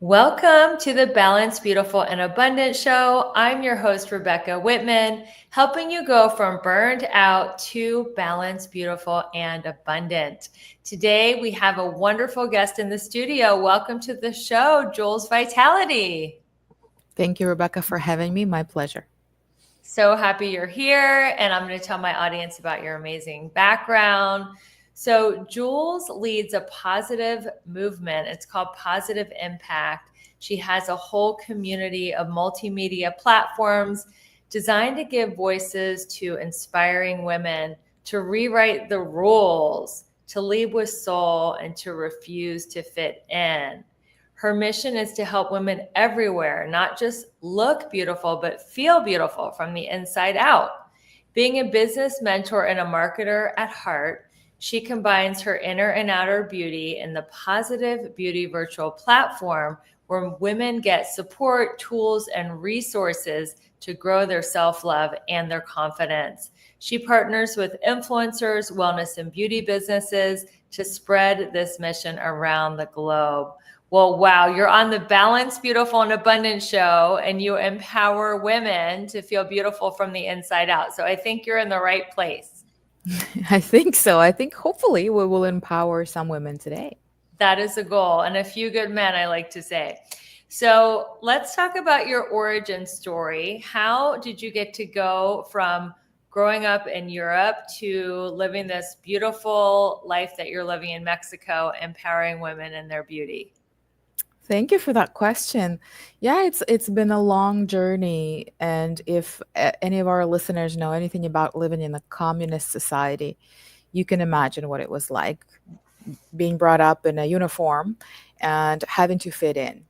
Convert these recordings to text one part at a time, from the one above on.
Welcome to the Balanced, Beautiful, and Abundant Show. I'm your host, Rebecca Whitman, helping you go from burned out to balanced, beautiful, and abundant. Today, we have a wonderful guest in the studio. Welcome to the show, Julz Vitality. Thank you, Rebecca, for having me. My pleasure. So happy you're here. And I'm going to tell my audience about your amazing background. So, Jules leads a positive movement. It's called Positive Impact. She has a whole community of multimedia platforms designed to give voices to inspiring women to rewrite the rules, to lead with soul, and to refuse to fit in. Her mission is to help women everywhere, not just look beautiful, but feel beautiful from the inside out. Being a business mentor and a marketer at heart, she combines her inner and outer beauty in the Positive Beauty virtual platform where women get support, tools, and resources to grow their self love and their confidence. She partners with influencers, wellness, and beauty businesses to spread this mission around the globe. Well, wow, you're on the Balanced, Beautiful, and Abundant show, and you empower women to feel beautiful from the inside out. So I think you're in the right place. I think so. I think hopefully we will empower some women today. That is a goal, and a few good men, I like to say. So let's talk about your origin story. How did you get to go from growing up in Europe to living this beautiful life that you're living in Mexico, empowering women in their beauty? Thank you for that question. Yeah, it's been a long journey, and if any of our listeners know anything about living in a communist society, you can imagine what it was like being brought up in a uniform and having to fit in.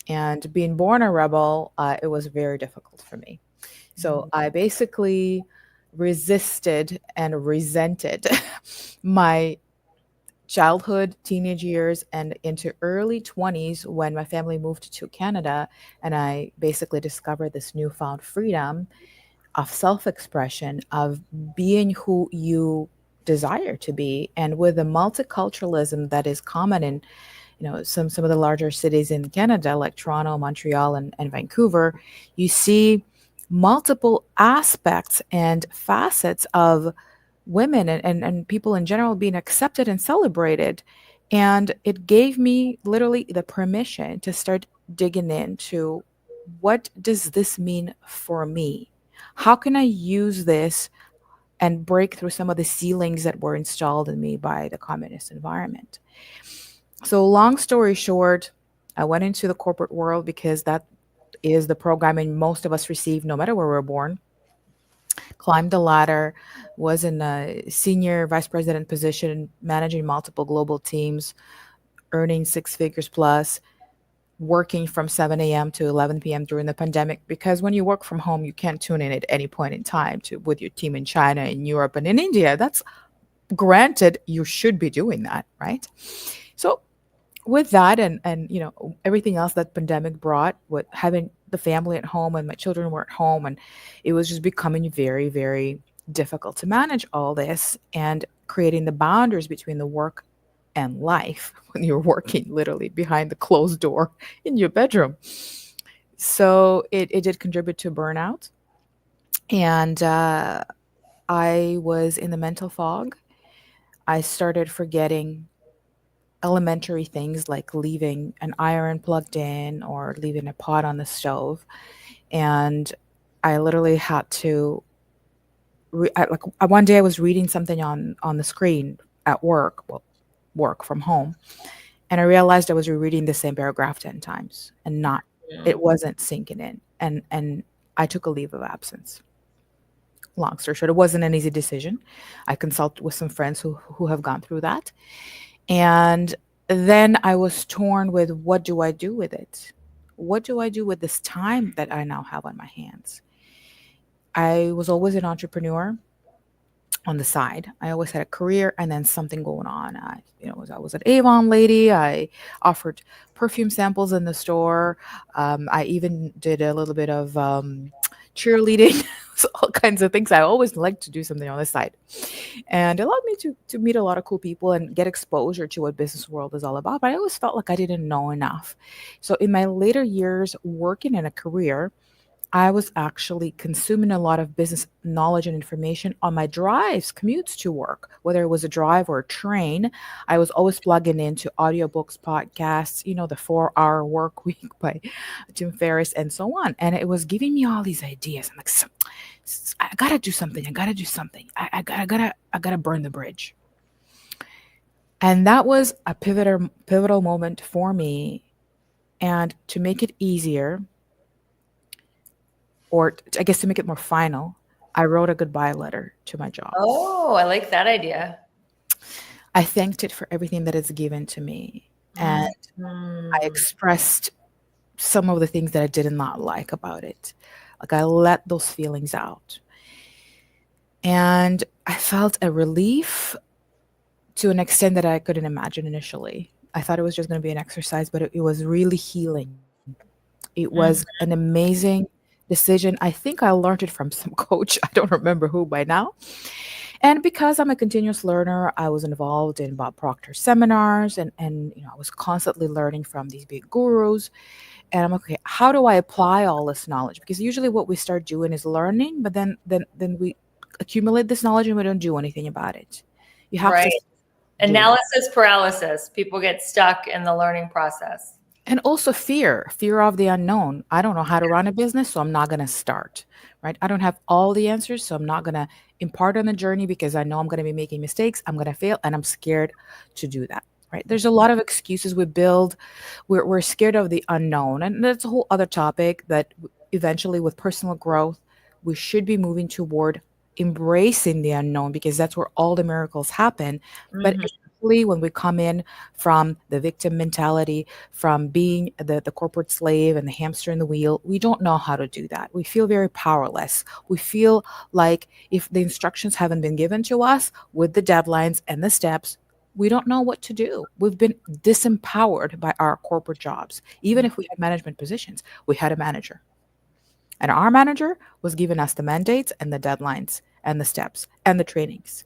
And being born a rebel, it was very difficult for me. So I basically resisted and resented my childhood, teenage years, and into early 20s when my family moved to Canada. And I basically discovered this newfound freedom of self expression, of being who you desire to be. And with the multiculturalism that is common in some of the larger cities in Canada, like Toronto, Montreal, and Vancouver, you see multiple aspects and facets of women and people in general being accepted and celebrated. And it gave me literally the permission to start digging into what does this mean for me? How can I use this and break through some of the ceilings that were installed in me by the communist environment? So, long story short, I went into the corporate world because that is the programming most of us receive no matter where we're born. Climbed the ladder, was in a senior vice president position, managing multiple global teams, earning six figures plus, working from 7 a.m. to 11 p.m. during the pandemic. Because when you work from home, you can't tune in at any point in time to with your team in China, in Europe, and in India. That's granted, you should be doing that, right? So with that and everything else that pandemic brought, with having the family at home and my children were at home, and it was just becoming very, very difficult to manage all this and creating the boundaries between the work and life when you're working literally behind the closed door in your bedroom. So it did contribute to burnout, and I was in the mental fog. I started forgetting elementary things like leaving an iron plugged in or leaving a pot on the stove. And I literally had to, one day I was reading something on the screen at work, well, work from home, and I realized I was rereading the same paragraph 10 times and not, it wasn't sinking in. And I took a leave of absence. Long story short, it wasn't an easy decision. I consulted with some friends who have gone through that. And then I was torn with, what do I do with it? What do I do with this time that I now have on my hands? I was always an entrepreneur on the side. I always had a career and then something going on. I was an Avon lady. I offered perfume samples in the store. I even did a little bit of cheerleading, so all kinds of things. I always like to do something on the side. And it allowed me to meet a lot of cool people and get exposure to what business world is all about. But I always felt like I didn't know enough. So in my later years working in a career, I was actually consuming a lot of business knowledge and information on my drives, commutes to work, whether it was a drive or a train. I was always plugging into audiobooks, podcasts, the 4 Hour Work Week by Tim Ferriss, and so on. And it was giving me all these ideas. I'm like, I gotta do something. I gotta do something. I gotta burn the bridge. And that was a pivotal moment for me. And to make it easier, or I guess to make it more final, I wrote a goodbye letter to my job. Oh, I like that idea. I thanked it for everything that it's given to me. And I Mhm. expressed some of the things that I did not like about it. Like I let those feelings out. And I felt a relief to an extent that I couldn't imagine initially. I thought it was just going to be an exercise, but it was really healing. It was Mhm. an amazing decision. I think I learned it from some coach. I don't remember who by now. And because I'm a continuous learner, I was involved in Bob Proctor seminars, and I was constantly learning from these big gurus. And I'm like, okay, how do I apply all this knowledge? Because usually what we start doing is learning, but then we accumulate this knowledge and we don't do anything about it. You have to Right. do that. Analysis paralysis. People get stuck in the learning process. And also fear of the unknown. I don't know how to run a business, so I'm not going to start, right? I don't have all the answers, so I'm not going to impart on the journey because I know I'm going to be making mistakes. I'm going to fail, and I'm scared to do that, right? There's a lot of excuses we build. We're scared of the unknown. And that's a whole other topic that eventually, with personal growth, we should be moving toward embracing the unknown because that's where all the miracles happen. But Mhm. especially when we come in from the victim mentality, from being the corporate slave and the hamster in the wheel, we don't know how to do that. We feel very powerless. We feel like if the instructions haven't been given to us with the deadlines and the steps, we don't know what to do. We've been disempowered by our corporate jobs. Even if we had management positions, we had a manager. And our manager was giving us the mandates and the deadlines and the steps and the trainings.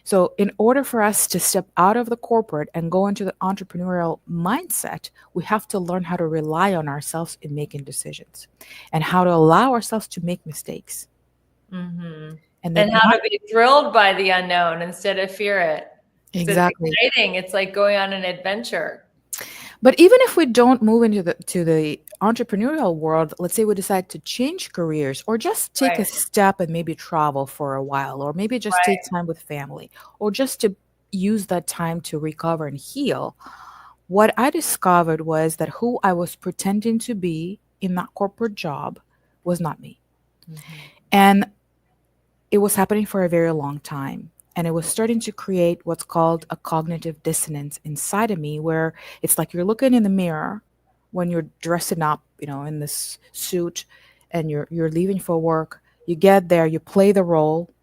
So, in order for us to step out of the corporate and go into the entrepreneurial mindset, we have to learn how to rely on ourselves in making decisions and how to allow ourselves to make mistakes. Mhm. And And then, how not to be thrilled by the unknown instead of fear it. 'Cause it's exactly. exciting. It's like going on an adventure. But even if we don't move into the entrepreneurial world, let's say we decide to change careers or just take a Right. step and maybe travel for a while, or maybe just take Right. time with family, or just to use that time to recover and heal. What I discovered was that who I was pretending to be in that corporate job was not me. Mhm. And it was happening for a very long time. And it was starting to create what's called a cognitive dissonance inside of me, where it's like you're looking in the mirror when you're dressing up, in this suit, and you're leaving for work. You get there, you play the role.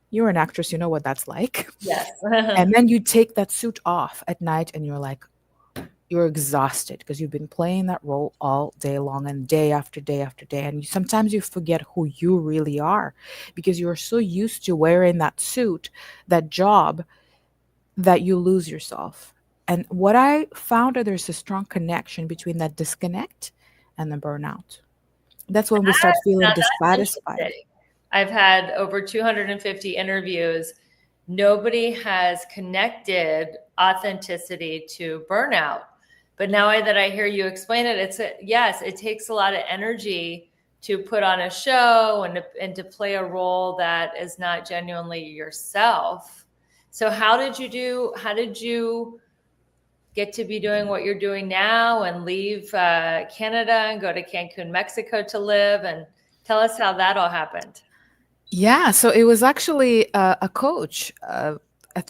You're an actress, you know what that's like. Yes. And then you take that suit off at night and you're exhausted because you've been playing that role all day long and day after day after day. And sometimes you forget who you really are because you're so used to wearing that suit, that job, that you lose yourself. And what I found that there's a strong connection between that disconnect and the burnout. That's when we start feeling Now that's dissatisfied. interesting. I've had over 250 interviews. Nobody has connected authenticity to burnout. But now that I hear you explain it, yes, it takes a lot of energy to put on a show and to play a role that is not genuinely yourself. So how did you get to be doing what you're doing now and leave Canada and go to Cancun, Mexico to live? And tell us how that all happened. Yeah, so it was actually a coach, a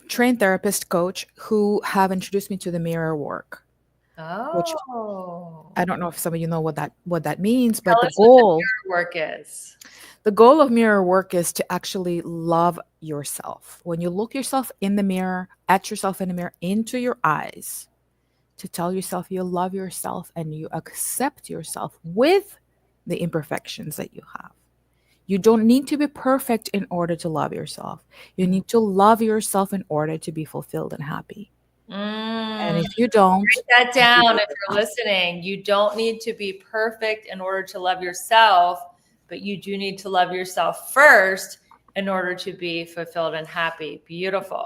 trained therapist coach who have introduced me to the mirror work, which Oh, I don't know if some of you know what that means, but tell the us what the goal mirror work is. the goal of mirror work is to actually love yourself. When you look yourself in the mirror, at yourself in the mirror, into your eyes, to tell yourself you love yourself and you accept yourself with the imperfections that you have. You don't need to be perfect in order to love yourself. You Mm. need to love yourself in order to be fulfilled and happy. And Mm. if you don't, Write that you down will if be you're happy. listening. You don't need to be perfect in order to love yourself, but you do need to love yourself first in order to be fulfilled and happy. Beautiful.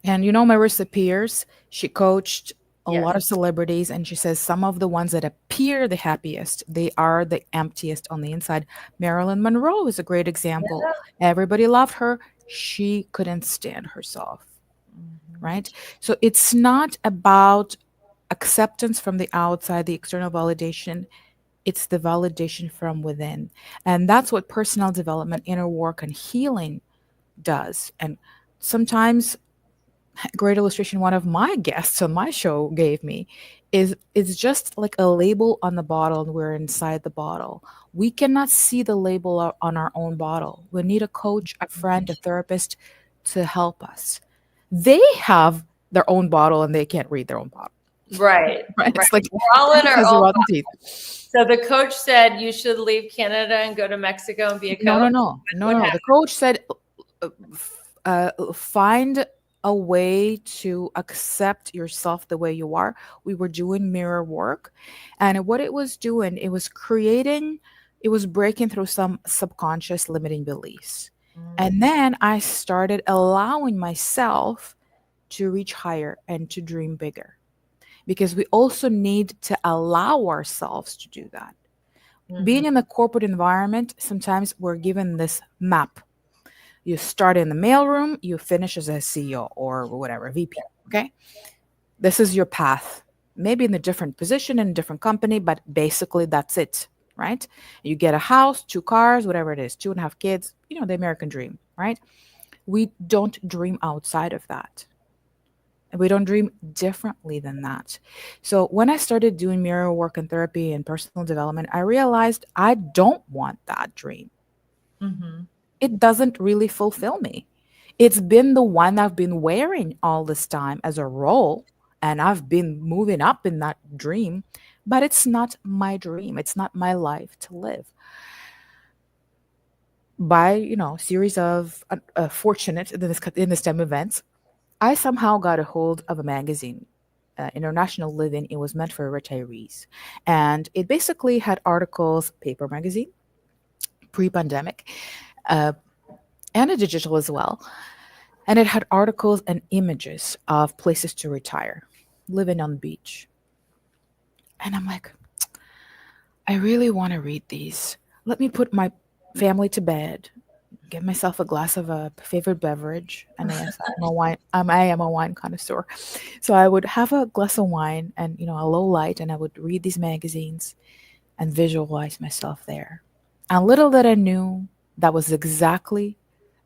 And you know, Marissa Pierce, she coached a Yes. lot of celebrities, and she says some of the ones that appear the happiest, they are the emptiest on the inside. Marilyn Monroe is a great example. Yeah. Everybody loved her. She couldn't stand herself, Mhm. right? So it's not about acceptance from the outside, the external validation. It's the validation from within. And that's what personal development, inner work, and healing does. And sometimes great illustration one of my guests on my show gave me is it's just like a label on the bottle and we're inside the bottle. We cannot see the label on our own bottle. We need a coach, a friend, a therapist to help us. They have their own bottle and they can't read their own bottle. Right. Right, Right. it's like We're all in our has own. rotten teeth. So the coach said you should leave Canada and go to Mexico and be a No, no, coach. no, no, What no. happened? The coach said, find a way to accept yourself the way you are. We were doing mirror work, and what it was doing, it was creating, it was breaking through some subconscious limiting beliefs. And then I started allowing myself to reach higher and to dream bigger because we also need to allow ourselves to do that. Mhm. Being in the corporate environment, sometimes we're given this map. You start in the mailroom, you finish as a CEO or whatever, VP. Okay. This is your path. Maybe in a different position in a different company, but basically that's it. Right. You get a house, two cars, whatever it is, two and a half kids, the American dream. Right. We don't dream outside of that. And we don't dream differently than that. So when I started doing mirror work and therapy and personal development, I realized I don't want that dream. Mhm. It doesn't really fulfill me. It's been the one I've been wearing all this time as a role, and I've been moving up in that dream, but it's not my dream. It's not my life to live. By, series of fortunate in this time events, I somehow got a hold of a magazine, International Living. It was meant for retirees. And it basically had articles, paper magazine, pre pandemic, uh, and a digital as well. And it had articles and images of places to retire, living on the beach. And I'm like, I really want to read these. Let me put my family to bed, get myself a glass of a favorite beverage. And yes, I'm a wine. I am a wine connoisseur, so I would have a glass of wine and a low light, and I would read these magazines and visualize myself there. And little that I knew, that was exactly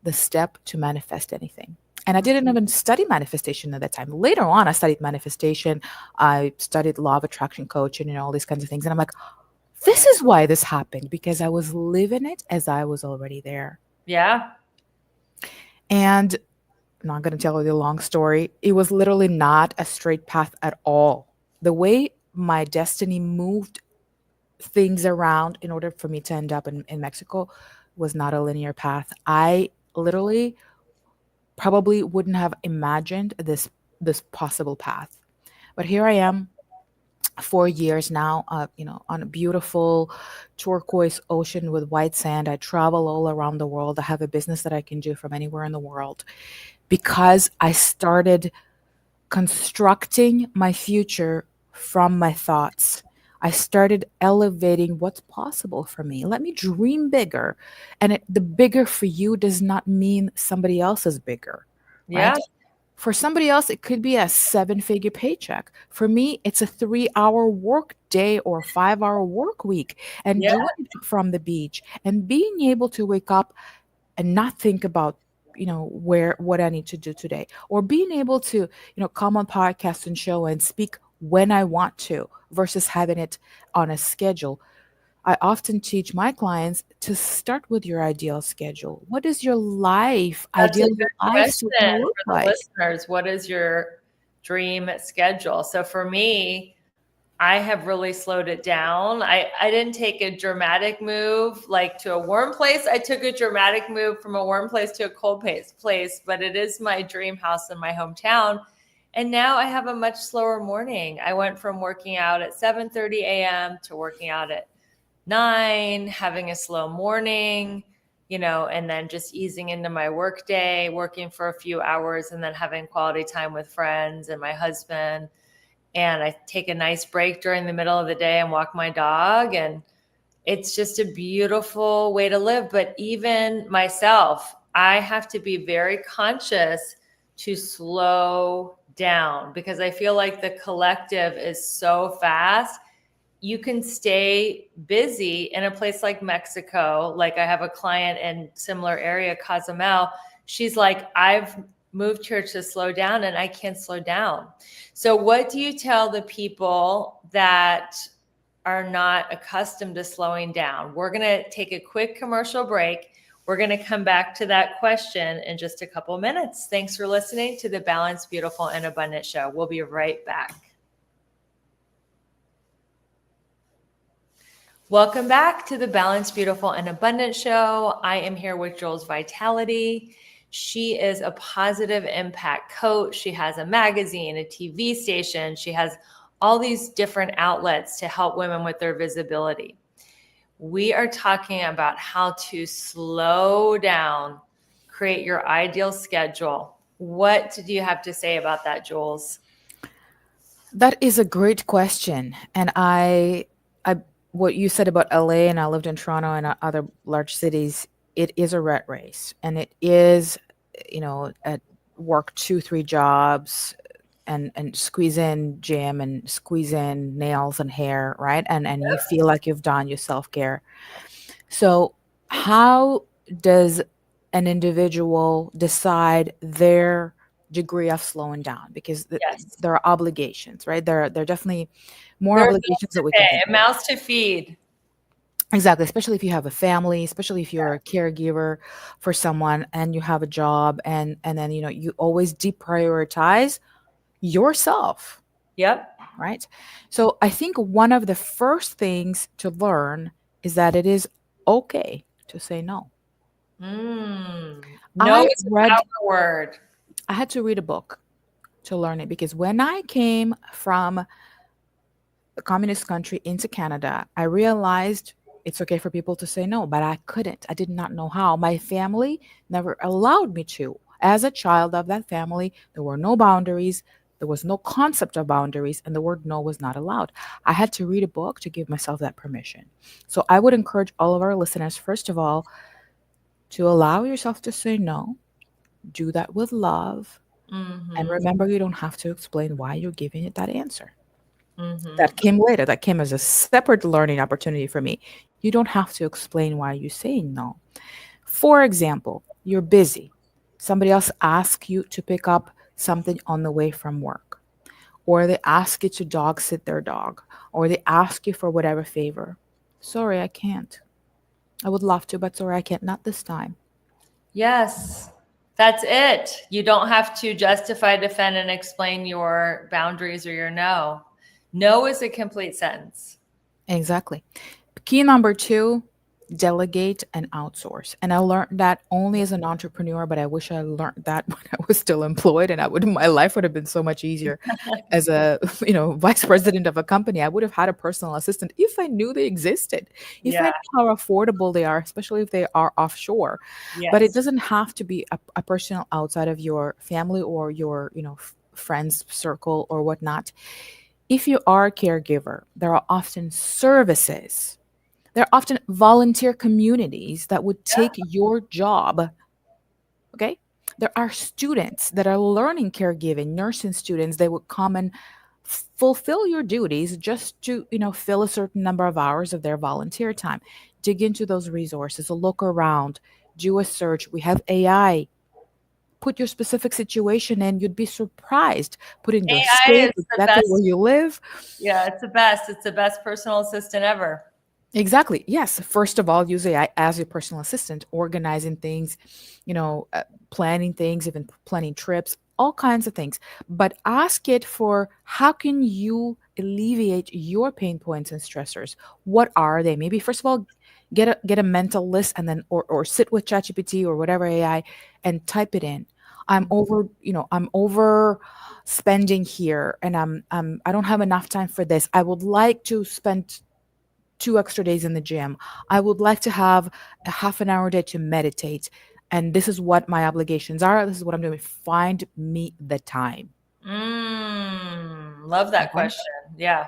the step to manifest anything. And I didn't even study manifestation at that time. Later on, I studied manifestation. I studied law of attraction coaching and all these kinds of things. And I'm like, this is why this happened because I was living it as I was already there. Yeah. And I'm not going to tell you the long story. It was literally not a straight path at all. The way my destiny moved things around in order for me to end up in Mexico was not a linear path. I literally probably wouldn't have imagined this possible path. But here I am, 4 years now, on a beautiful turquoise ocean with white sand. I travel all around the world. I have a business that I can do from anywhere in the world because I started constructing my future from my thoughts. I started elevating what's possible for me. Let me dream bigger. And the bigger for you does not mean somebody else is bigger, Yeah. right? For somebody else, it could be a 7-figure paycheck. For me, it's a 3-hour work day or 5-hour work week and Yeah. doing it from the beach and being able to wake up and not think about where what I need to do today, or being able to come on podcasts and show and speak when I want to versus having it on a schedule. I often teach my clients to start with your ideal schedule. What is your That's a ideal good life question still going to look for the like? listeners. What is your dream schedule? So for me, I have really slowed it down. I didn't take a dramatic move like to a warm place. I took a dramatic move from a warm place to a cold place, but it is my dream house in my hometown. And now I have a much slower morning. I went from working out at 7:30 a.m. to working out at 9, having a slow morning, and then just easing into my work day, working for a few hours, and then having quality time with friends and my husband. And I take a nice break during the middle of the day and walk my dog. And it's just a beautiful way to live. But even myself, I have to be very conscious to slow down because I feel like the collective is so fast. You can stay busy in a place like Mexico. Like I have a client in similar area, Cozumel. She's like, I've moved here to slow down and I can't slow down. So what do you tell the people that are not accustomed to slowing down? We're going to take a quick commercial break. We're going to come back to that question in just a couple minutes. Thanks for listening to the Balanced, Beautiful, and Abundant Show. We'll be right back. Welcome back to the Balanced, Beautiful, and Abundant Show. I am here with Julz Vitality. She is a positive impact coach. She has a magazine, a TV station. She has all these different outlets to help women with their visibility. We are talking about how to slow down, create your ideal schedule. What do you have to say about that, Julz? That is a great question. And what you said about LA, and I lived in Toronto and other large cities, it is a rat race. And it is, at work 2-3 jobs and squeeze in gym and squeeze in nails and hair, right? And you feel like you've done your self-care. So how does an individual decide their degree of slowing down? Because there are obligations, right? There are definitely more obligations that we can pay, a mouth to feed. Exactly, especially if you have a family, especially if you're a caregiver for someone and you have a job, and then you always deprioritize yourself. Yep. Right. So I think one of the first things to learn is that it is okay to say no. No is a power word. I had to read a book to learn it, because when I came from a communist country into Canada, I realized it's okay for people to say no, but I couldn't. I did not know how. My family never allowed me to. As a child of that family, there were no boundaries. There was no concept of boundaries, and the word no was not allowed. I had to read a book to give myself that permission. So I would encourage all of our listeners, first of all, to allow yourself to say no. Do that with love. And remember, you don't have to explain why you're giving it that answer. That came later. That came as a separate learning opportunity for me. You don't have to explain why you're saying no. For example, you're busy. Somebody else asks you to pick up something on the way from work, or they ask you to dog sit their dog, or they ask you for whatever favor. Sorry, I can't. I would love to, but sorry, I can't. Not this time. Yes. That's it. You don't have to justify, defend, and explain your boundaries or your no. No is a complete sentence. Exactly. Key number 2, delegate and outsource. And I learned that only as an entrepreneur, but I wish I learned that when I was still employed, and my life would have been so much easier. As a vice president of a company, I would have had a personal assistant if I knew they existed, if I knew how affordable they are, especially if they are offshore. But it doesn't have to be a person outside of your family or your friends circle or whatnot. If you are a caregiver, there are often services. There are often volunteer communities that would take your job. Okay? There are students that are learning caregiving, nursing students. They would come and fulfill your duties just to, fill a certain number of hours of their volunteer time. Dig into those resources, look around, do a search. We have AI. Put your specific situation in, you'd be surprised. Put in your state, exactly where you live. Yeah, it's the best. It's the best personal assistant ever. Exactly. Yes. First of all, use AI as your personal assistant, organizing things, planning things, even planning trips. all kinds of things. But ask it for how can you alleviate your pain points and stressors? What are they? Maybe first of all, get a mental list, and then or sit with ChatGPT or whatever AI and type it in. I'm over spending here, and I don't have enough time for this. I would like to spend 2 extra days in the gym. I would like to have a half an hour a day to meditate. And this is what my obligations are. This is what I'm doing. Find me the time. Love that Okay. question. Yeah.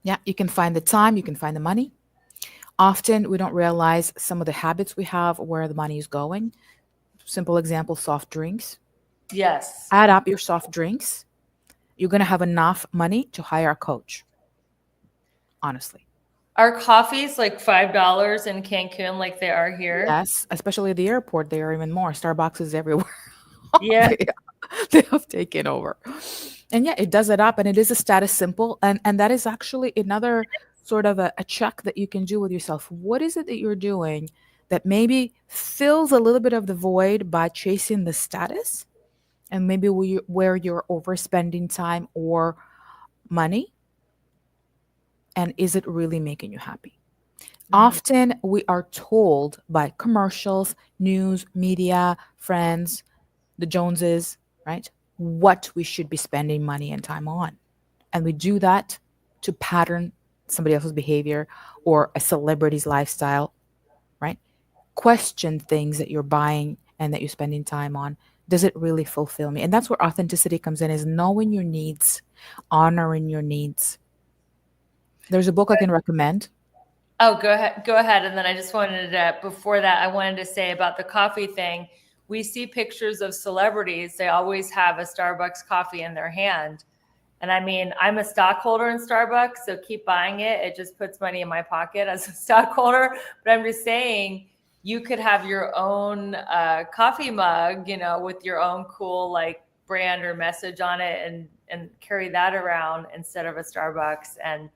Yeah, you can find the time, you can find the money. Often we don't realize some of the habits we have, where the money is going. Simple example, soft drinks. Yes. Add up your soft drinks. You're going to have enough money to hire a coach, honestly. Are coffees like $5 in Cancun like they are here? Yes, especially at the airport, they are even more. Starbucks is everywhere. Yeah. they, they have taken over. And yeah, it does it up, and it is a status symbol. And that is actually another sort of a check that you can do with yourself. What is it that you're doing that maybe fills a little bit of the void by chasing the status? And maybe where you're overspending time or money? And is it really making you happy? Mhm. Often we are told by commercials, news, media, friends, the Joneses, right? What we should be spending money and time on. And we do that to pattern somebody else's behavior or a celebrity's lifestyle, right? Question things that you're buying and that you're spending time on. Does it really fulfill me? And that's where authenticity comes in, is knowing your needs, honoring your needs. There's a book I can recommend. Oh, go ahead. Go ahead. And then I just wanted to, before that, I wanted to say about the coffee thing. We see pictures of celebrities. They always have a Starbucks coffee in their hand. And I mean, I'm a stockholder in Starbucks, so keep buying it. It just puts money in my pocket as a stockholder. But I'm just saying, you could have your own coffee mug, with your own cool like brand or message on it, and carry that around instead of a Starbucks. And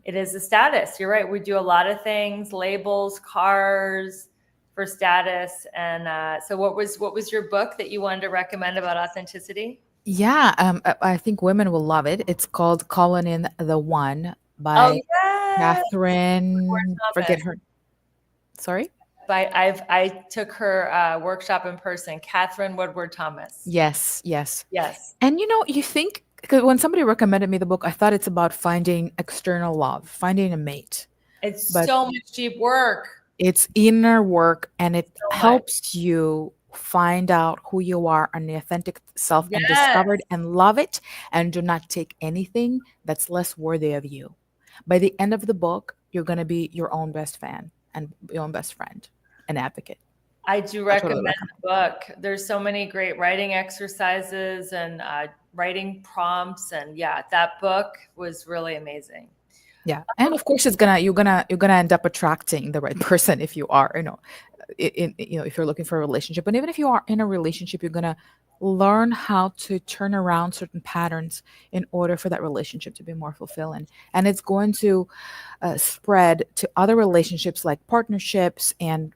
it is a status. You're right. We do a lot of things, labels, cars for status. And so, what was your book that you wanted to recommend about authenticity? Yeah, I think women will love it. It's called Calling in the One Oh by yes, Catherine. Forget Thomas. her. Sorry. I took her workshop in person. Catherine Woodward Thomas. Yes, yes. Yes, And you think, because when somebody recommended me the book, I thought it's about finding external love, finding a mate. it's But so much deep work. it's inner work, and it So much. helps you find out who you are and the authentic self, and Yes, discover it and love it, and do not take anything that's less worthy of you. By the end of the book, you're going to be your own best fan and your own best friend and advocate. I do I totally recommend recommend. the book. There's so many great writing exercises and writing prompts, and yeah, that book was really amazing. Yeah, and of course, you're gonna end up attracting the right person if you are, if you're looking for a relationship. And even if you are in a relationship, you're gonna learn how to turn around certain patterns in order for that relationship to be more fulfilling. And it's going to spread to other relationships, like partnerships and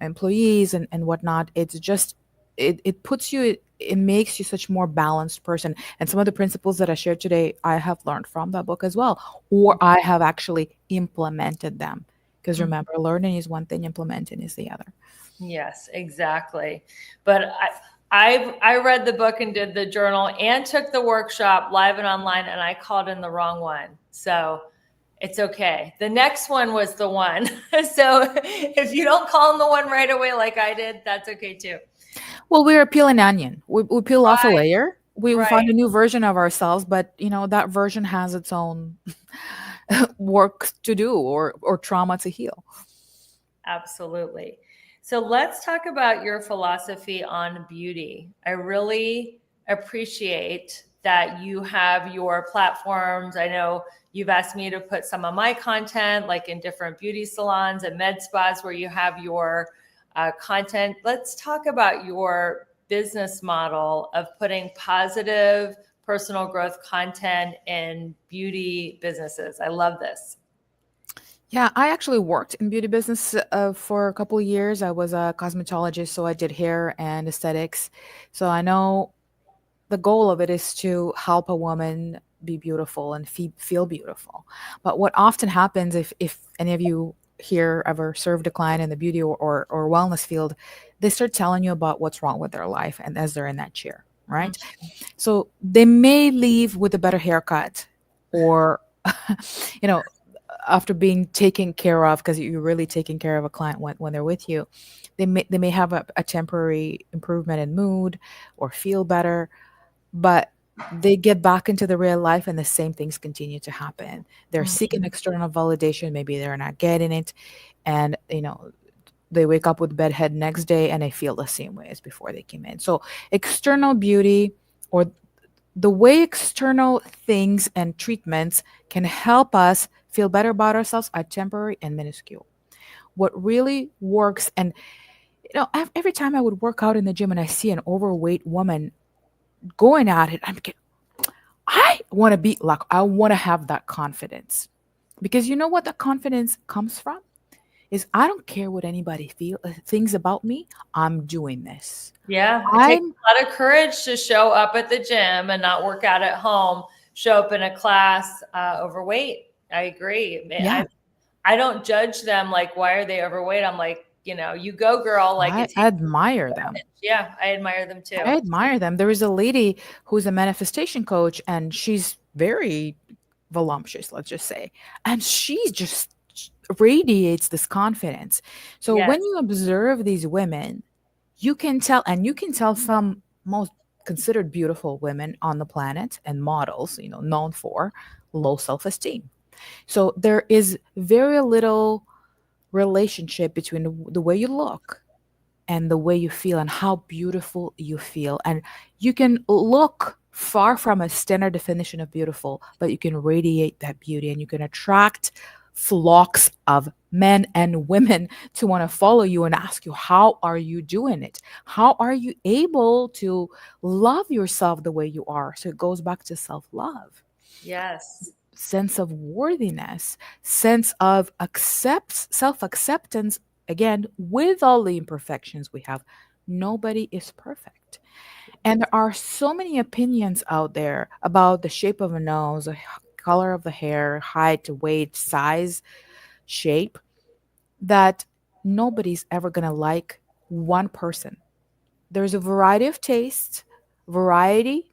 employees and whatnot. It's just it puts you, it makes you such more balanced person. And some of the principles that I shared today, I have learned from that book as well, or I have actually implemented them. Because Mhm. remember, learning is one thing, implementing is the other. Yes, exactly. But I read the book and did the journal and took the workshop live and online, and I called in the wrong one. So it's okay. The next one was the one. So if you don't call in the one right away like I did, that's okay too. Well, we're a peel an onion. We peel off a Right, layer. We right. find a new version of ourselves, but that version has its own work to do, or trauma to heal. Absolutely. So let's talk about your philosophy on beauty. I really appreciate that you have your platforms. I know you've asked me to put some of my content, like in different beauty salons and med spas where you have your content. Let's talk about your business model of putting positive personal growth content in beauty businesses. I love this. Yeah, I actually worked in beauty business for a couple of years. I was a cosmetologist, so I did hair and aesthetics. So I know the goal of it is to help a woman be beautiful and feel beautiful. But what often happens, if any of you here ever served a client in the beauty or wellness field, they start telling you about what's wrong with their life and as they're in that chair, right? So they may leave with a better haircut or, you know, after being taken care of, because you're really taking care of a client when they're with you, they may have a temporary improvement in mood or feel better, but they get back into the real life and the same things continue to happen. They're seeking Mhm. external validation, maybe they're not getting it, and they wake up with bedhead next day and they feel the same way as before they came in. So external beauty, or the way external things and treatments can help us feel better about ourselves, are temporary and minuscule. What really works, and every time I would work out in the gym and I see an overweight woman going at it, I want to be like, I want to have that confidence. Because you know what that confidence comes from? Is I don't care what anybody thinks about me. I'm doing this. Yeah, it takes I'm a lot of courage to show up at the gym and not work out at home, show up in a class overweight. I agree. Yeah, I don't judge them like, why are they overweight? I'm like, you go, girl. Like, it I takes admire them. courage. Yeah, I admire them too. I admire them. There is a lady who's a manifestation coach, and she's very voluptuous, let's just say. And she just radiates this confidence. So Yes. when you observe these women, you can tell, and you can tell some most considered beautiful women on the planet and models, known for low self esteem. So there is very little relationship between the way you look and the way you feel and how beautiful you feel. And you can look far from a standard definition of beautiful, but you can radiate that beauty and you can attract flocks of men and women to want to follow you and ask you, how are you doing it? How are you able to love yourself the way you are? So it goes back to self love, Yes. sense of worthiness, sense of self acceptance. Again, with all the imperfections we have, nobody is perfect. And there are so many opinions out there about the shape of a nose, the color of the hair, height, weight, size, shape, that nobody's ever going to like one person. There's a variety of tastes. Variety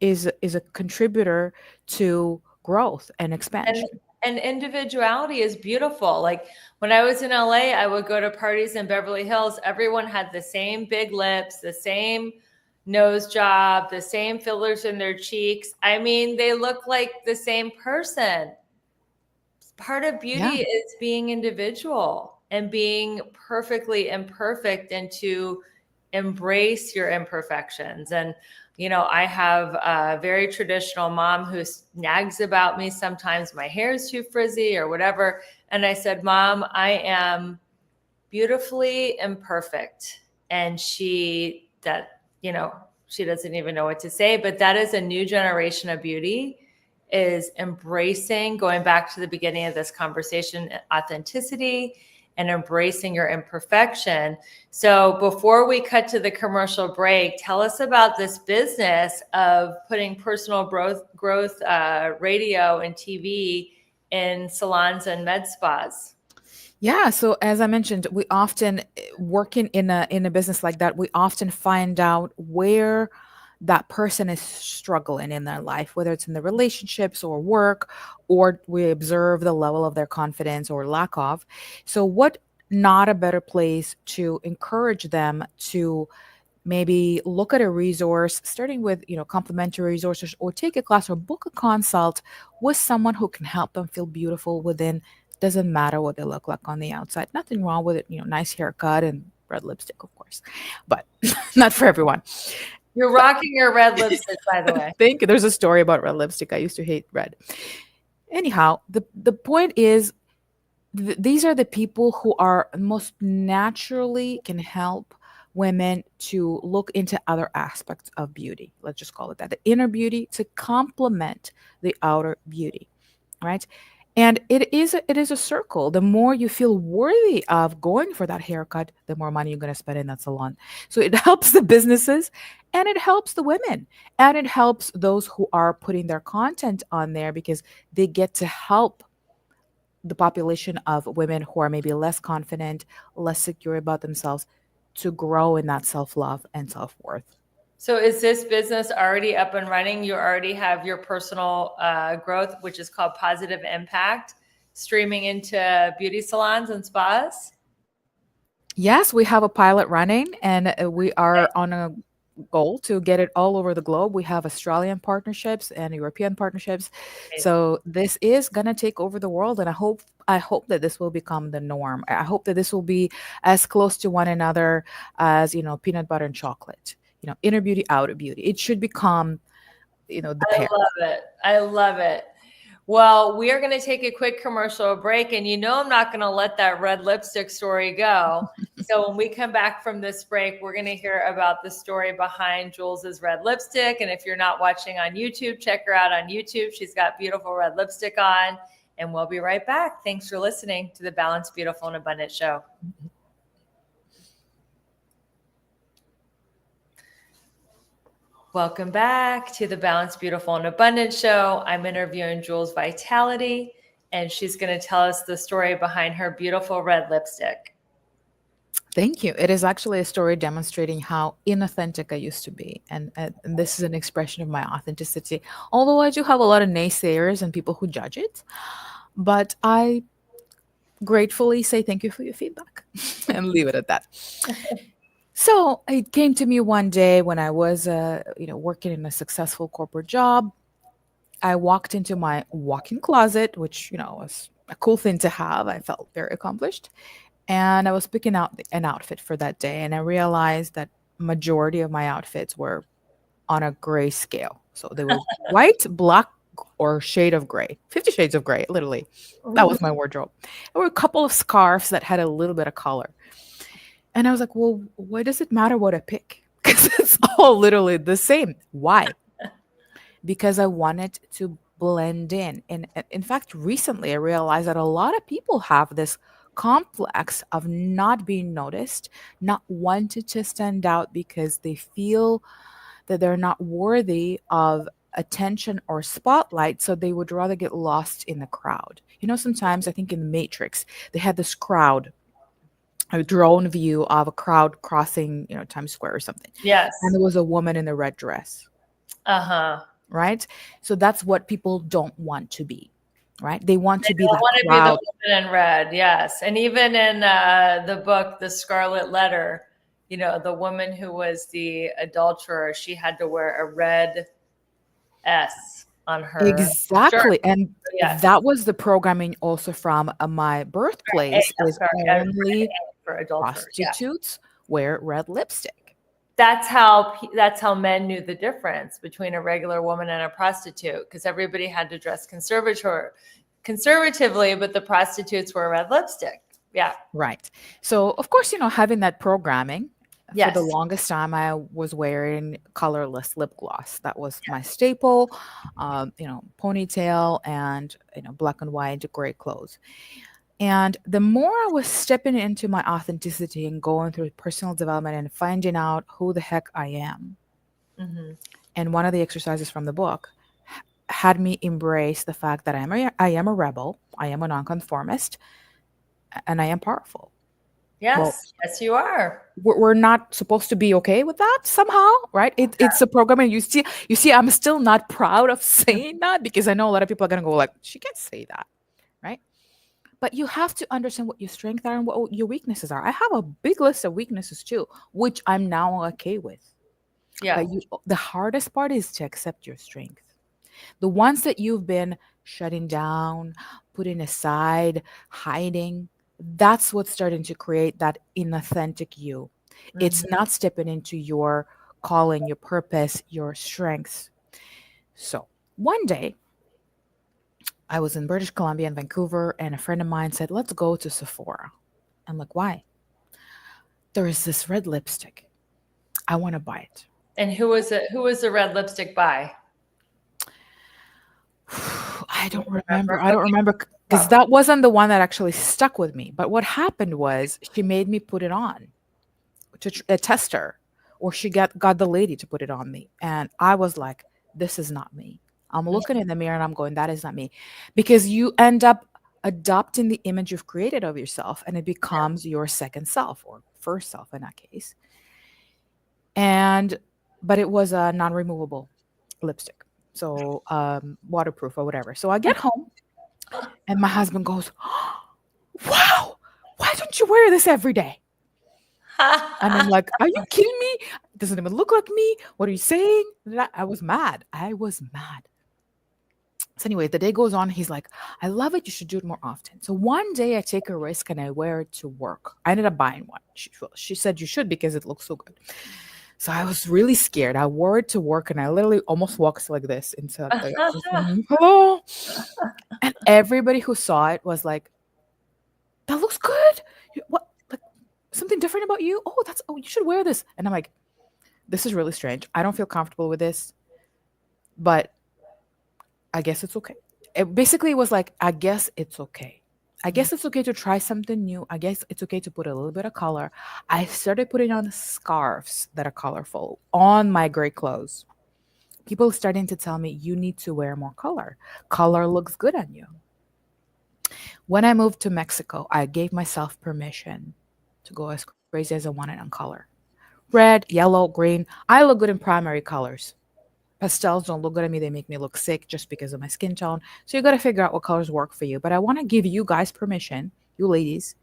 is a contributor to growth and And expansion. and individuality is beautiful. Like when I was in LA, I would go to parties in Beverly Hills. Everyone had the same big lips, the same nose job, the same fillers in their cheeks. I mean, they look like the same person. Part of Yeah. beauty is being individual and being perfectly imperfect, and to embrace your imperfections. And I have a very traditional mom who nags about me sometimes, my hair is too frizzy or whatever, and I said, Mom, I am beautifully imperfect. And she doesn't even know what to say, but that is a new generation of beauty, is embracing, going back to the beginning of this conversation, authenticity and embracing your imperfection. So before we cut to the commercial break, tell us about this business of putting personal growth radio and TV in salons and med spas. Yeah, so as I mentioned, we often working in a business like that, we often find out where that person is struggling in their life, whether it's in the relationships or work, or we observe the level of their confidence or lack of. So what not a better place to encourage them to maybe look at a resource, starting with complimentary resources, or take a class or book a consult with someone who can help them feel beautiful within. Doesn't matter what they look like on the outside. Nothing wrong with it. Nice haircut and red lipstick, of course, but not for everyone. You're But rocking your red lipstick, by the way. think there's a story about red lipstick. I used to hate red. Anyhow, the point is, these are the people who are most naturally can help women to look into other aspects of beauty. Let's just call it that, the inner beauty to complement the outer beauty, right? And it is a circle. The more you feel worthy of going for that haircut, the more money you're going to spend in that salon. So it helps the businesses, and it helps the women, and it helps those who are putting their content on there, because they get to help the population of women who are maybe less confident, less secure about themselves, to grow in that self-love and self-worth. So is this business already up and running? You already have your personal growth, which is called Positive Impact, streaming into beauty salons and spas? Yes, we have a pilot running, and we are on a goal to get it all over the globe. We have Australian partnerships and European partnerships. Amazing. So this is going to take over the world, and I hope that this will become the norm. I hope that this will be as close to one another as, peanut butter and chocolate. Inner beauty, outer beauty. It should become, the I pair. love it. I love it. Well, we are going to take a quick commercial break, and I'm not going to let that red lipstick story go. So when we come back from this break, we're going to hear about the story behind Julz's red lipstick. And if you're not watching on YouTube, check her out on YouTube. She's got beautiful red lipstick on, and we'll be right back. Thanks for listening to the Balanced, Beautiful, and Abundant show. Welcome back to the Balanced, Beautiful, and Abundant show. I'm interviewing Julz Vitality, and she's going to tell us the story behind her beautiful red lipstick. Thank you. It is actually a story demonstrating how inauthentic I used to be. And this is an expression of my authenticity. Although I do have a lot of naysayers and people who judge it, but I gratefully say thank you for your feedback and leave it at that. So it came to me one day when I was, working in a successful corporate job. I walked into my walk-in closet, which, was a cool thing to have. I felt very accomplished, and I was picking out an outfit for that day, and I realized that majority of my outfits were on a gray scale. So they were white, black, or shade of gray. 50 shades of gray, literally. That was my wardrobe. There were a couple of scarves that had a little bit of color. And I was like, well, why does it matter what I pick? Because it's all literally the same. Why? Because I wanted to blend in. And in fact, recently I realized that a lot of people have this complex of not being noticed, not wanting to stand out because they feel that they're not worthy of attention or spotlight. So they would rather get lost in the crowd. Sometimes I think in the Matrix, they had this crowd, a drone view of a crowd crossing, Times Square or something. Yes. And there was a woman in a red dress. Uh-huh. Right? So that's what people don't want to be, right? They want to be that want to be the crowd. woman in red, yes. And even in the book, The Scarlet Letter, the woman who was the adulterer, she had to wear a red S on her Exactly. shirt. And Yes. that was the programming also from my birthplace, is only for adulterers. Yeah. prostitutes wear red lipstick. That's how men knew the difference between a regular woman and a prostitute, because everybody had to dress conservatively, but the prostitutes wear red lipstick. Yeah. Right. So of course, having that programming, for Yes. the longest time I was wearing colorless lip gloss. That was my staple, ponytail and, black and white gray clothes. And the more I was stepping into my authenticity and going through personal development and finding out who the heck I am, and one of the exercises from the book had me embrace the fact that I am a rebel, I am a nonconformist, and I am powerful. Yes. Well, yes, you are. We're not supposed to be okay with that somehow, right? It's a program, and you see, I'm still not proud of saying that, because I know a lot of people are gonna go like, she can't say that, right? But you have to understand what your strengths are and what your weaknesses are. I have a big list of weaknesses too, which I'm now okay with. Yeah. But the hardest part is to accept your strength. The ones that you've been shutting down, putting aside, hiding, that's what's starting to create that inauthentic you. It's not stepping into your calling, your purpose, your strengths. So one day, I was in British Columbia in Vancouver, and a friend of mine said, let's go to Sephora. I'm like, why? There is this red lipstick. I want to buy it. And who was it? Who was the red lipstick by? I don't remember. I don't remember. because that wasn't the one that actually stuck with me. But what happened was she made me put it on to test her, or she got the lady to put it on me, and I was like, "This is not me." I'm looking in the mirror and I'm going, "That is not me," because you end up adopting the image you've created of yourself, and it becomes your second self or first self in that case. And but it was a non-removable lipstick, so waterproof or whatever. So I get home and my husband goes, "Wow, why don't you wear this every day?" And I'm like, "Are you kidding me? It doesn't even look like me. What are you saying?" I was mad. I was mad. So anyway, the day goes on. He's like, "I love it. You should do it more often." So one day I take a risk and I wear it to work. I ended up buying one. She said you should because it looks so good. So I was really scared. I wore it to work and I literally almost walked like this into the office. Hello. And everybody who saw it was like, "That looks good. What, like, something different about you? Oh, you should wear this." And I'm like, "This is really strange. I don't feel comfortable with this, but I guess it's okay." It basically was like, I guess it's okay. I guess it's okay to try something new. I guess it's okay to put a little bit of color. I started putting on scarves that are colorful on my gray clothes. People starting to tell me, "You need to wear more color. Color looks good on you." When I moved to Mexico, I gave myself permission to go as crazy as I wanted on color. Red, yellow, green. I look good in primary colors. Pastels don't look good on me. They make me look sick just because of my skin tone. So you got to figure out what colors work for you. But I want to give you guys permission, you ladies,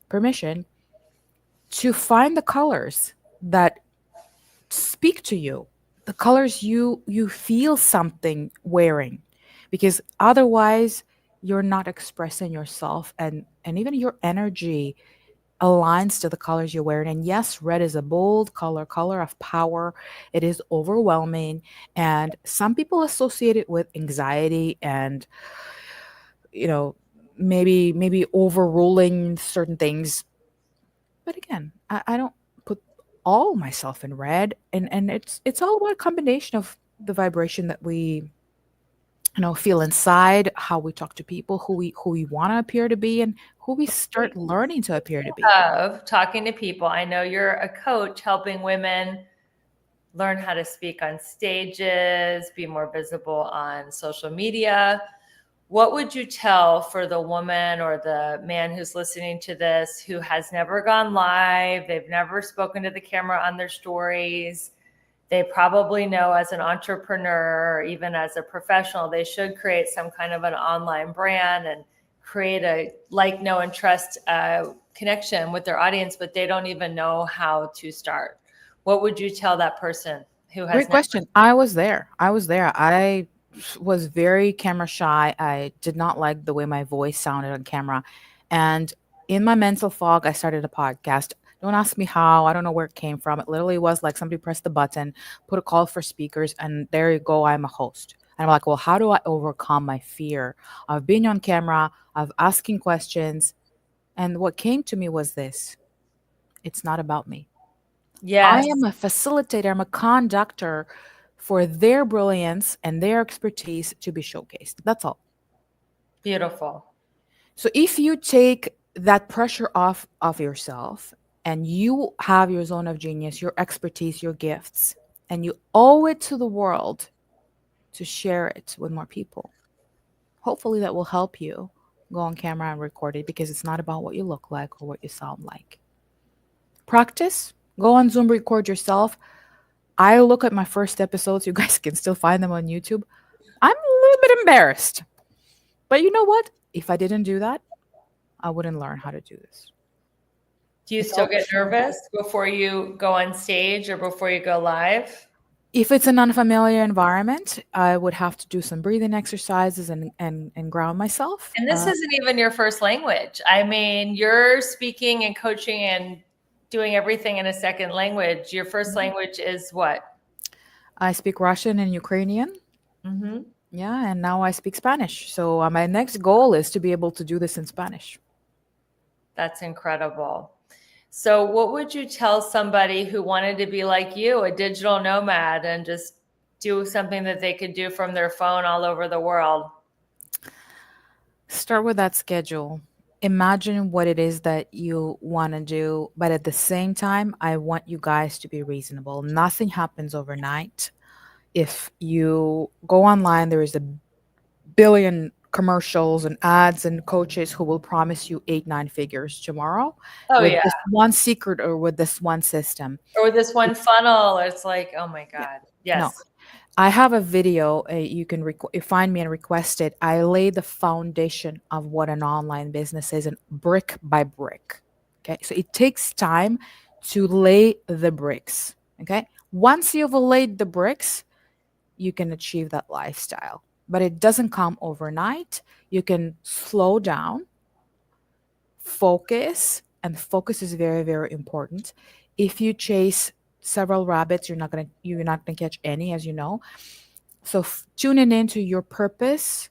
permission to find the colors that speak to you, the colors you feel something wearing, because otherwise you're not expressing yourself, and even your energy aligns to the colors you're wearing. And yes, red is a bold color, color of power. It is overwhelming, and some people associate it with anxiety and, you know, maybe overruling certain things. But again, I don't put all myself in red, and it's all about a combination of the vibration that we, feel inside, how we talk to people, who we want to appear to be, and who we start learning to appear to be. Of talking to people. I know you're a coach helping women learn how to speak on stages, be more visible on social media. What would you tell for the woman or the man who's listening to this who has never gone live? They've never spoken to the camera on their stories. They probably know as an entrepreneur or even as a professional, they should create some kind of an online brand and create a like, know, and trust connection with their audience, but they don't even know how to start. What would you tell that person who has Great question. I was there. I was very camera shy. I did not like the way my voice sounded on camera. And in my mental fog, I started a podcast. Don't ask me how. I don't know where it came from. It literally was like somebody pressed the button, put a call for speakers, and there you go. I'm a host. And I'm like, well, how do I overcome my fear of being on camera, of asking questions? And what came to me was this: it's not about me. I Yes, am a facilitator, I'm a conductor for their brilliance and their expertise to be showcased. That's all. beautiful. So if you take that pressure off of yourself and you have your zone of genius, your expertise, your gifts, and you owe it to the world to share it with more people, hopefully that will help you go on camera and record it, because it's not about what you look like or what you sound like. Practice, go on Zoom, record yourself. I look at my first episodes. You guys can still find them on YouTube. I'm a little bit embarrassed. But you know what? If I didn't do that, I wouldn't learn how to do this. Do you It's still all get nervous before you go on stage or before you go live? if it's an unfamiliar environment, I would have to do some breathing exercises and ground myself. And this isn't even your first language. I mean, you're speaking and coaching and doing everything in a second language. Your first language is what? I speak Russian and Ukrainian. Mm-hmm. Yeah, and now I speak Spanish. So my next goal is to be able to do this in Spanish. That's incredible. So, what would you tell somebody who wanted to be like you, a digital nomad, and just do something that they could do from their phone all over the world? Start with that schedule. Imagine what it is that you want to do, but at the same time, I want you guys to be reasonable. Nothing happens overnight. If you go online, there is a billion commercials and ads and coaches who will promise you eight, nine figures tomorrow Oh with yeah. this one secret or with this one system. Or this one It's, funnel. It's like, oh my yeah, God. no. Yes. I have a video. You can find me and request it. I lay the foundation of what an online business is, and brick by brick. Okay, so it takes time to lay the bricks. Okay, once you've laid the bricks, you can achieve that lifestyle. But it doesn't come overnight. You can slow down, focus, and focus is very, very important. If you chase several rabbits, you're not gonna catch any, as you know. So tuning into your purpose,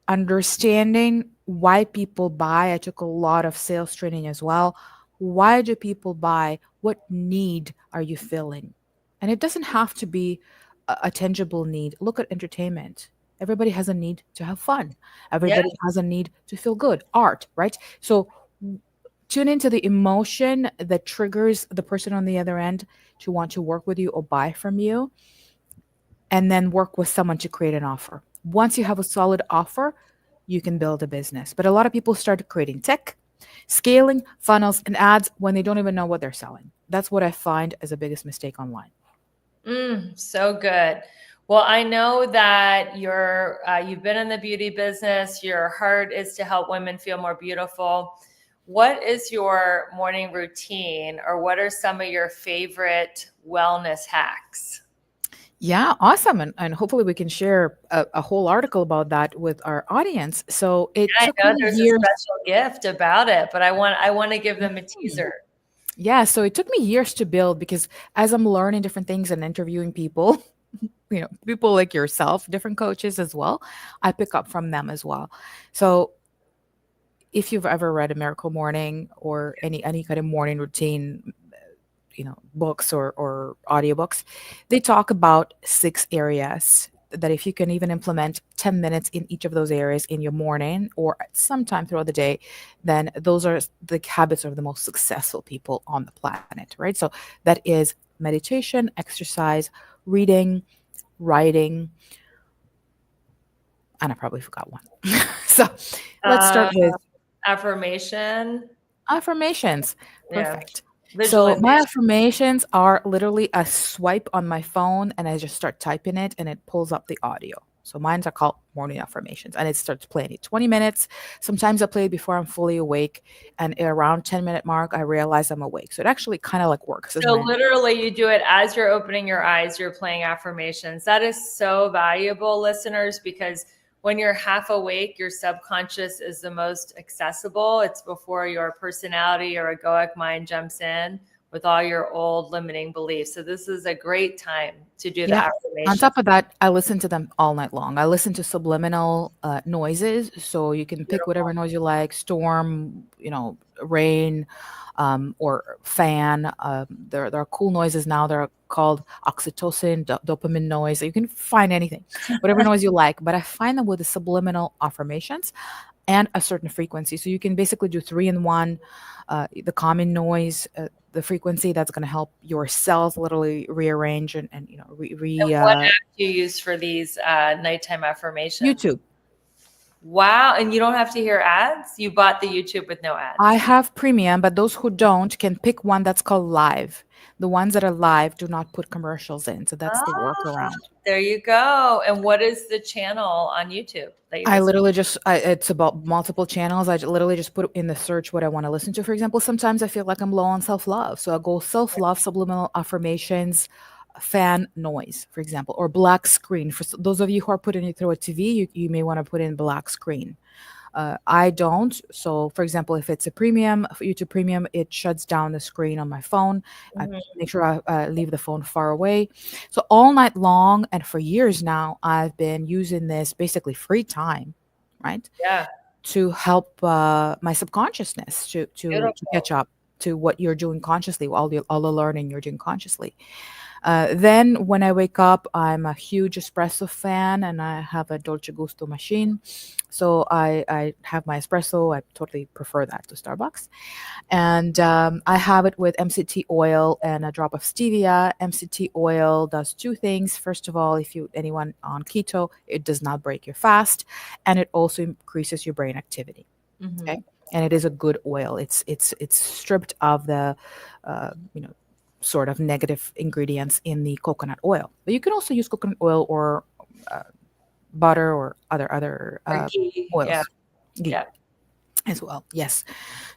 understanding why people buy. I took a lot of sales training as well. Why do people buy? What need are you filling? And it doesn't have to be a tangible need. Look at entertainment. Everybody has a need to have fun. Yeah. Everybody has a need to feel good. Art, right? So tune into the emotion that triggers the person on the other end to want to work with you or buy from you, and then work with someone to create an offer. Once you have a solid offer, you can build a business. But a lot of people start creating tech, scaling, funnels, and ads when they don't even know what they're selling. That's what I find as the biggest mistake online. So good. Well, I know that you've been in the beauty business. Your heart is to help women feel more beautiful. What is your morning routine, or what are some of your favorite wellness hacks? Yeah, awesome. And hopefully we can share a whole article about that with our audience. So it I took know me there's a years. special gift about it, but I want to give them a Hmm. teaser. Yeah, so it took me years to build because as I'm learning different things and interviewing people, people like yourself, different coaches as well, I pick up from them as well. So if you've ever read A Miracle Morning or any kind of morning routine, books or audiobooks, they talk about six areas that if you can even implement 10 minutes in each of those areas in your morning or at some time throughout the day, then those are the habits of the most successful people on the planet, right? So that is meditation, exercise, reading, writing, and I probably forgot one. So let's Uh, start with Affirmation. affirmations. Yeah. Perfect. So my Visualization. affirmations are literally a swipe on my phone and I just start typing it and it pulls up the audio. So mine's are called morning affirmations and it starts playing it 20 minutes. Sometimes I play it before I'm fully awake. And at around 10-minute mark, I realize I'm awake. So it actually kind of like works as So my, literally you do it as you're opening your eyes, you're playing affirmations. That is so valuable, listeners, because when you're half awake, your subconscious is the most accessible. It's before your personality or egoic mind jumps in with all your old limiting beliefs. So this is a great time to do the yeah. On affirmation. top of that, I listen to them all night long. I listen to subliminal noises. So you can pick Beautiful. whatever noise you like, storm, rain, or fan. There are cool noises now. They're called oxytocin, dopamine noise. You can find anything, whatever noise you like. But I find them with the subliminal affirmations and a certain frequency. So you can basically do three in one. The common noise, the frequency that's going to help your cells literally rearrange and And what app do you use for these nighttime affirmations? YouTube. Wow. And you don't have to hear ads? You bought the YouTube with no I ads. have premium, but those who don't can pick one that's called live. The ones that are live do not put commercials in. So that's the Ah, workaround. there you go. And what is the channel on YouTube that you I listen literally it's about multiple channels. Literally just put in the search what I want to listen to. For example, sometimes I feel like I'm low on self love. So I go self love, subliminal affirmations, fan noise, for example, or black screen. For those of you who are putting it through a TV, you may want to put in black screen. I don't. So, for example, if it's a premium, YouTube premium, it shuts down the screen on my phone. I Mhm. make sure I leave the phone far away. So, all night long, and for years now, I've been using this basically free time, right, Yeah, to help my subconsciousness to catch beautiful. up to what you're doing consciously, all the learning you're doing consciously. Then when I wake up, I'm a huge espresso fan and I have a Dolce Gusto machine. So I have my espresso. I totally prefer that to Starbucks. And I have it with MCT oil and a drop of stevia. MCT oil does two things. First of all, if you anyone on keto, it does not break your fast, and it also increases your brain activity. Hmm. Okay, and it is a good oil. It's stripped of the, you know, sort of negative ingredients in the coconut oil. But you can also use coconut oil or uh, butter or other Or ghee. Yeah. oils, ghee Yeah. as well. Yes.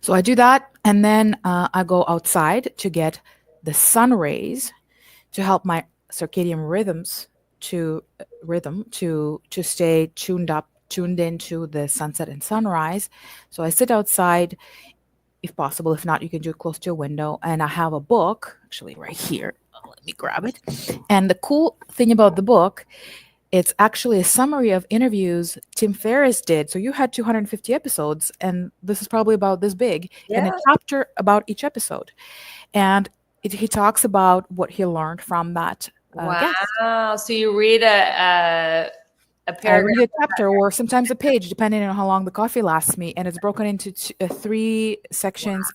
So I do that, and then I go outside to get the sun rays to help my circadian rhythm to stay tuned into the sunset and sunrise. So I sit outside if possible. If not, you can do it close to a window. And I have a book actually right here. Let me grab it. And the cool thing about the book, it's actually a summary of interviews Tim Ferriss did. So you had 250 episodes, and this is probably about this big, and a Yeah. chapter about each episode. And he talks about what he learned from that guest. Wow. So you read a I paragraph. read a chapter or sometimes a page, depending on how long the coffee lasts me, and it's broken into three sections: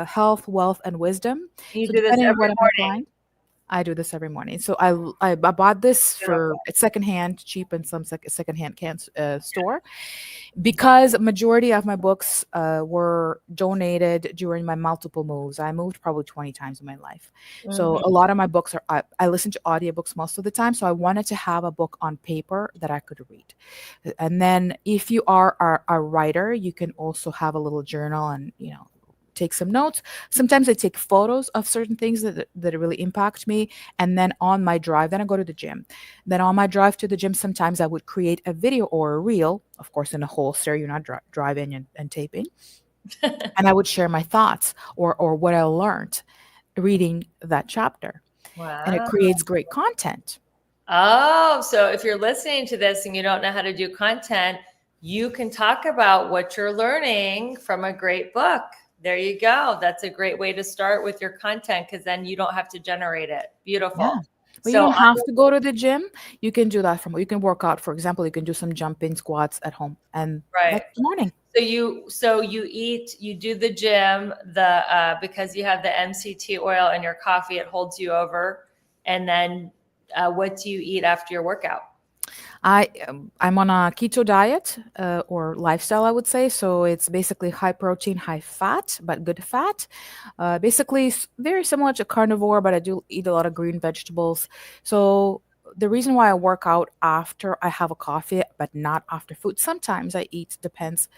health, wealth, and wisdom. You So do this depending on every what I'm morning. inclined, I do this every morning. So I bought this for Beautiful. it's secondhand, cheap in some secondhand store, because majority of my books were donated during my multiple moves. I moved probably 20 times in my life. So a Hmm. lot of my books are I listen to audiobooks most of the time, so I wanted to have a book on paper that I could read. And then if you are a writer, you can also have a little journal and, you know, take some notes. Sometimes I take photos of certain things that really impact me. And then on my drive, then I go to the gym. Then on my drive to the gym, sometimes I would create a video or a reel, of course, in a holster. You're not driving and taping. And I would share my thoughts or what I learned reading that chapter. And it Wow. creates great content. Oh, so if you're listening to this and you don't know how to do content, you can talk about what you're learning from a great book. There you go. That's a great way to start with your content because then you don't have to generate it. Yeah. Beautiful. But you So, don't have to go to the gym. You can do that from you can work out. For example, you can do some jumping squats at home. And right. that's the morning. So you do the gym, because you have the MCT oil in your coffee, it holds you over. And then what do you eat after your workout? I'm on a keto diet or lifestyle, I would say. So it's basically high protein, high fat, but good fat. Basically, very similar to carnivore, but I do eat a lot of green vegetables. So the reason why I work out after I have a coffee, but not after food, sometimes I eat, depends,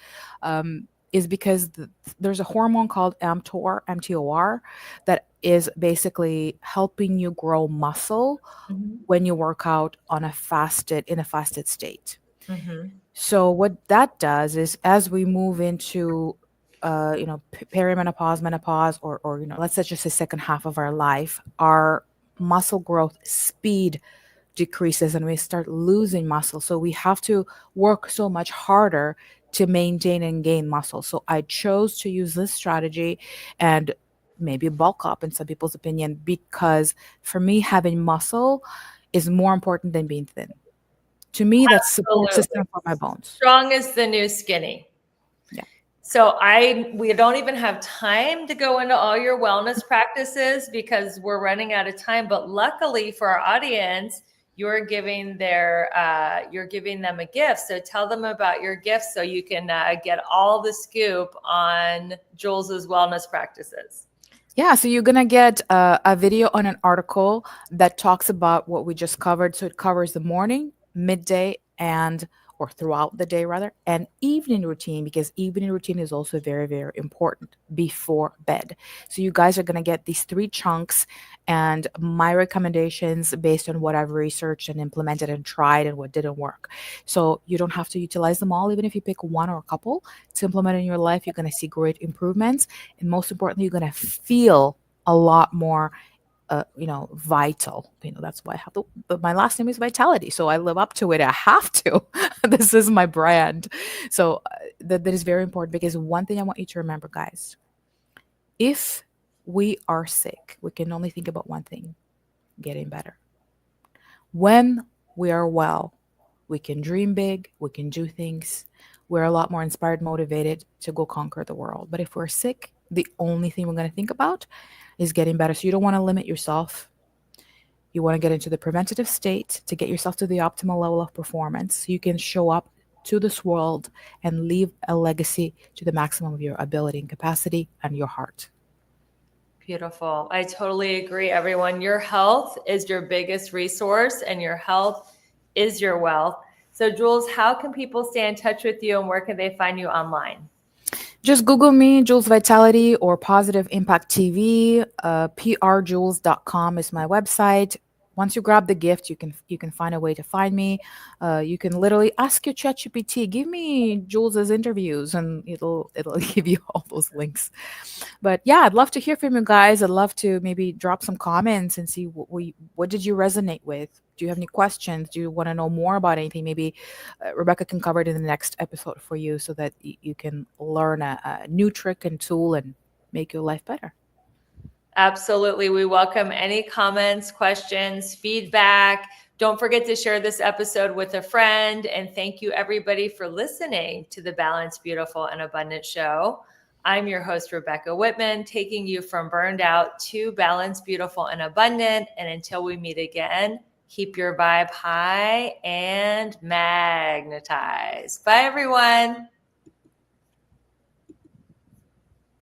is because there's a hormone called mTOR, that is basically helping you grow muscle Hmm. when you work out on a fasted state. Hmm. So what that does is, as we move into perimenopause, menopause, or let's say just the second half of our life, our muscle growth speed decreases and we start losing muscle. So we have to work so much harder to maintain and gain muscle. So I chose to use this strategy and maybe bulk up in some people's opinion, because for me, having muscle is more important than being thin. To me, that's support Absolutely. system for my bones. Strong is the new skinny. Yeah. So we don't even have time to go into all your wellness practices because we're running out of time. But luckily for our audience, you're giving them a gift. So tell them about your gift so you can get all the scoop on Julz's wellness practices. Yeah, so you're gonna get a video on an article that talks about what we just covered. So it covers the morning, midday, and or throughout the day rather, and evening routine, because evening routine is also very, very important before bed. So you guys are gonna get these three chunks and my recommendations based on what I've researched and implemented and tried and what didn't work. So you don't have to utilize them all, even if you pick one or a couple to implement in your life, you're gonna see great improvements, and most importantly, you're gonna feel a lot more, vital. That's why I have my last name is Vitality, so I live up to it. I have to. This is my brand. So that is very important, because one thing I want you to remember, guys, if we are sick, we can only think about one thing: getting better. When we are well, we can dream big, we can do things. We're a lot more inspired, motivated to go conquer the world. But if we're sick, the only thing we're going to think about is getting better. So you don't want to limit yourself. You want to get into the preventative state to get yourself to the optimal level of performance so you can show up to this world and leave a legacy to the maximum of your ability and capacity and your heart. Beautiful. I totally agree, everyone. Your health is your biggest resource and your health is your wealth. So, Julz, how can people stay in touch with you and where can they find you online? Just Google me, Julz Vitality or Positive Impact TV. prjulz.com is my website. Once you grab the gift, you can find a way to find me. You can literally ask your ChatGPT, give me Julz's interviews, and it'll give you all those links. But yeah, I'd love to hear from you guys. I'd love to maybe drop some comments and see what did you resonate with. Do you have any questions? Do you want to know more about anything? Maybe Rebecca can cover it in the next episode for you so that you can learn a new trick and tool and make your life better. Absolutely. We welcome any comments, questions, feedback. Don't forget to share this episode with a friend. And thank you, everybody, for listening to the Balanced, Beautiful, and Abundant show. I'm your host, Rebecca Whitman, taking you from burned out to balanced, beautiful, and abundant. And until we meet again, keep your vibe high and magnetize. Bye, everyone.